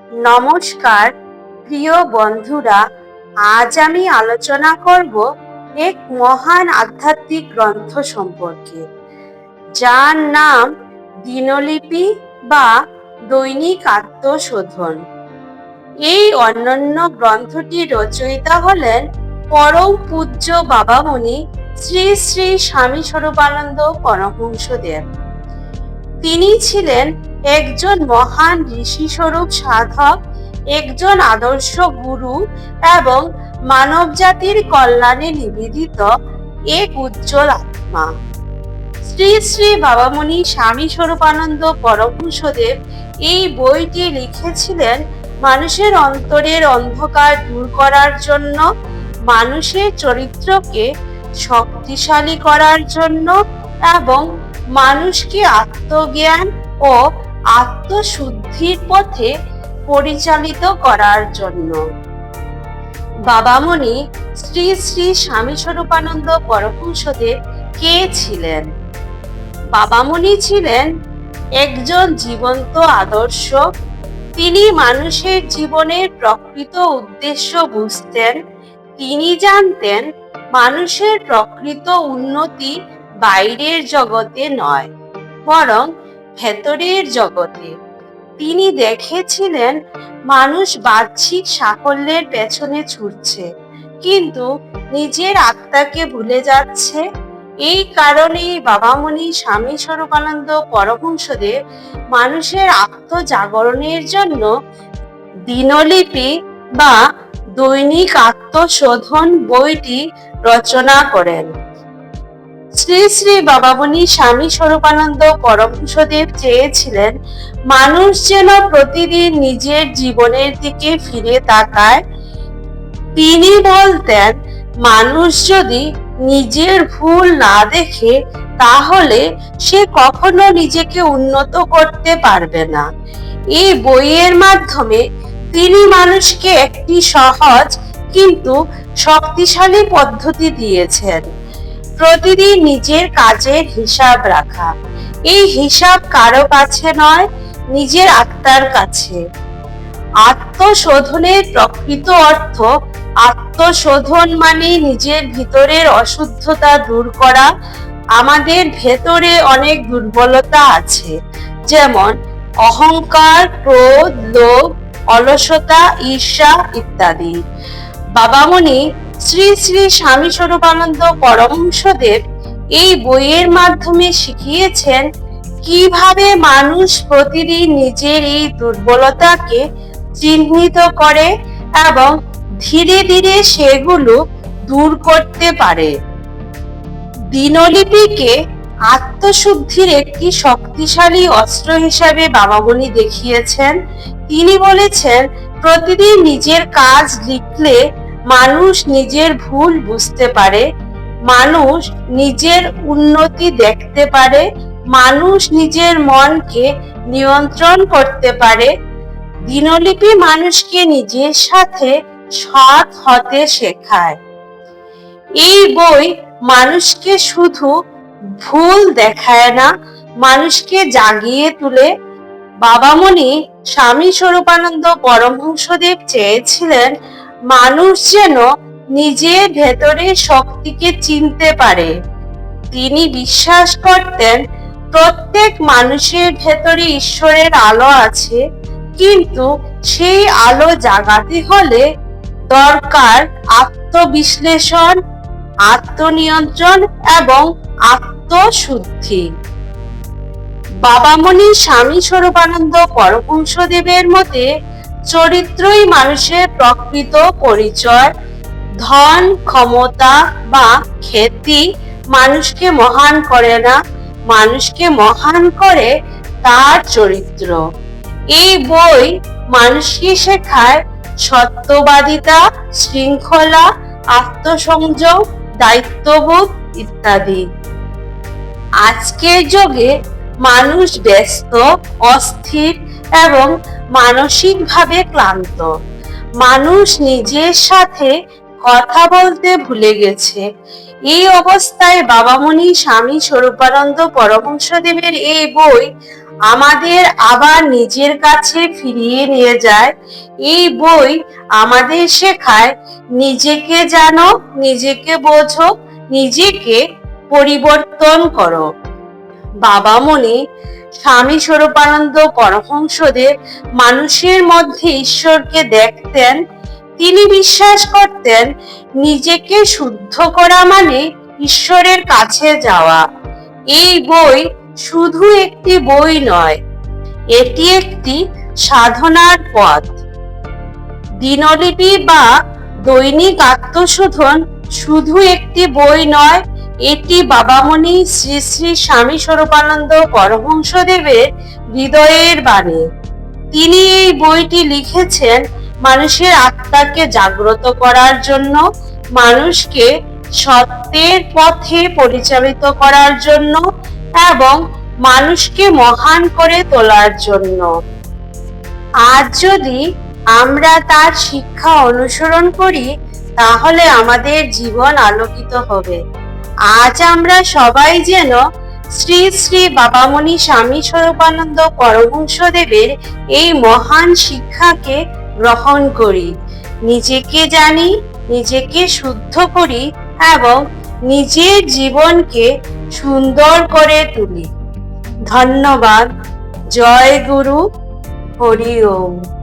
নমস্কার প্রিয় বন্ধুরা, আজ আমি আলোচনা করব এক মহান আধ্যাত্মিক গ্রন্থ সম্পর্কে, যার নাম দিনলিপি বা দৈনিক আত্মশোধন। এই অনন্য গ্রন্থটির রচয়িতা হলেন পরম পূজ্য বাবামণি শ্রী শ্রী স্বামী স্বরূপানন্দ পরমহংসদেব। তিনি ছিলেন একজন মহান ঋষিস্বরূপ সাধক, একজন আদর্শ গুরু এবং মানব জাতির কল্যাণে নিবেদিত এক উজ্জ্বল আত্মা। শ্রী শ্রী বাবামণি স্বামী স্বরূপানন্দ পরমহংসদেব এই বইটি লিখেছিলেন মানুষের অন্তরের অন্ধকার দূর করার জন্য, মানুষের চরিত্রকে শক্তিশালী করার জন্য এবং মানুষকে আত্মজ্ঞান ও আত্মশুদ্ধির পথে পরিচালিত করার জন্য। বাবামণি শ্রী শ্রী স্বামী স্বরূপানন্দ পরমহংসদেব কে ছিলেন? বাবামণি ছিলেন একজন জীবন্ত আদর্শ। তিনি মানুষের জীবনের প্রকৃত উদ্দেশ্য বুঝতেন। তিনি জানতেন মানুষের প্রকৃত উন্নতি বাইরের জগতে নয়, বরং ভেতরের জগতে। তিনি দেখেছিলেন মানুষ বাহ্যিক সাফল্যের পেছনে ছুটছে, কিন্তু নিজের আত্মাকে ভুলে যাচ্ছে। এই কারণেই বাবামণি স্বামী স্বরূপানন্দ পরমহংসদেব মানুষের আত্মজাগরণের জন্য দিনলিপি বা দৈনিক আত্মশোধন বইটি রচনা করেন। শ্রী শ্রী বাবামণি স্বামী স্বরূপানন্দ পরমহংসদেব চেয়েছিলেন মানুষ যেন প্রতিদিন নিজের জীবনের দিকে ফিরে তাকায়। তিনি বলতেন, মানুষ যদি নিজের ভুল না দেখে তাহলে সে কখনো নিজেকে উন্নত করতে পারবে না। এই বইয়ের মাধ্যমে তিনি মানুষকে একটি সহজ কিন্তু শক্তিশালী পদ্ধতি দিয়েছেন, প্রতিদিন নিজের কাজের হিসাব রাখা। এই হিসাব কারো কাছে নয়, নিজের আত্মার কাছে। আত্মশোধনের প্রকৃত অর্থ, আত্মশোধন মানে নিজের ভিতরের অশুদ্ধতা দূর করা। আমাদের ভেতরে অনেক দুর্বলতা আছে, যেমন অহংকার, ক্রোধ, লোভ, অলসতা, ঈর্ষা ইত্যাদি। বাবামণি শ্রী শ্রী স্বামী স্বরূপানন্দ পরমহংসদেব এই বইয়ের মাধ্যমে শিখিয়েছেন কিভাবে মানুষ প্রতিদিন নিজের এই দুর্বলতাকে চিহ্নিত করে এবং ধীরে ধীরে সেগুলো দূর করতে পারে। দিনলিপিকে আত্মশুদ্ধির একটি শক্তিশালী অস্ত্র হিসাবে বাবামণি দেখিয়েছেন। তিনি বলেছেন, প্রতিদিন নিজের কাজ লিখলে মানুষ নিজের ভুল বুঝতে পারে, মানুষ নিজের উন্নতি দেখতে পারে, মানুষ নিজের মনকে নিয়ন্ত্রণ করতে পারে। দিনলিপি মানুষকে নিজের সাথে সৎ হতে শেখায়। এই বই মানুষকে শুধু ভুল দেখায় না, মানুষকে জাগিয়ে তোলে। বাবামণি স্বামী স্বরূপানন্দ পরমহংসদেব চেয়েছিলেন মানুষ যেন নিজের ভেতরের শক্তিকে চিনতে পারে। তিনি বিশ্বাস করতেন প্রত্যেক মানুষের ভেতরে ঈশ্বরের আলো আছে, কিন্তু সেই আলো জাগাতে হলে দরকার আত্মবিশ্লেষণ, আত্মনিয়ন্ত্রণ এবং আত্মশুদ্ধি। বাবামণি স্বামী স্বরূপানন্দ পরমহংসদেবের মতে চরিত্রই মানুষের প্রকৃত পরিচয়। ধন, ক্ষমতা বা খ্যাতি মানুষকে মহান করে না, মানুষকে মহান করে তার চরিত্র। এই বই মানুষকে শেখায় সত্যবাদিতা, শৃঙ্খলা, আত্মসংযম, দায়িত্ববোধ ইত্যাদি। আজকের যুগে মানুষ ব্যস্ত, অস্থির এবং মানসিকভাবে ক্লান্ত। মানুষ নিজের সাথে কথা বলতে ভুলে গেছে। এই অবস্থায় বাবামণি স্বামী স্বরূপানন্দ পরমহংসদেবের এই বই আমাদের আবার নিজের কাছে ফিরিয়ে নিয়ে যায়। এই বই আমাদের শেখায়, নিজেকে জানো, নিজেকে বোঝো, নিজেকে পরিবর্তন করো। বাবামণি স্বামী স্বরূপানন্দ পরমহংসদেব মানুষের মধ্যে ঈশ্বরকে দেখতেন। তিনি বিশ্বাস করতেন, নিজেকে শুদ্ধ করা মানে ঈশ্বরের কাছে যাওয়া। এই বই শুধু একটি বই নয়, এটি একটি সাধনার পথ। দিনলিপি বা দৈনিক আত্মশোধন শুধু একটি বই নয়, এটি বাবামণি শ্রী শ্রী স্বামী স্বরূপানন্দ পরমহংসদেবের হৃদয়ের বাণী। তিনি এই বইটি লিখেছেন মানুষের আত্মাকে জাগ্রত করার জন্য, মানুষকে সত্যের পথে পরিচালিত করার জন্য এবং মানুষকে মহান করে তোলার জন্য। আজ যদি আমরা তার শিক্ষা অনুসরণ করি, তাহলে আমাদের জীবন আলোকিত হবে। আজ আমরা সবাই যেন শ্রী শ্রী বাবামণি স্বামী স্বরূপানন্দ পরমহংসদেবের এই মহান শিক্ষাকে গ্রহণ করি, নিজেকে জানি, নিজেকে শুদ্ধ করি এবং নিজের জীবনকে সুন্দর করে তুলি। ধন্যবাদ। জয় গুরু। হরি ওম।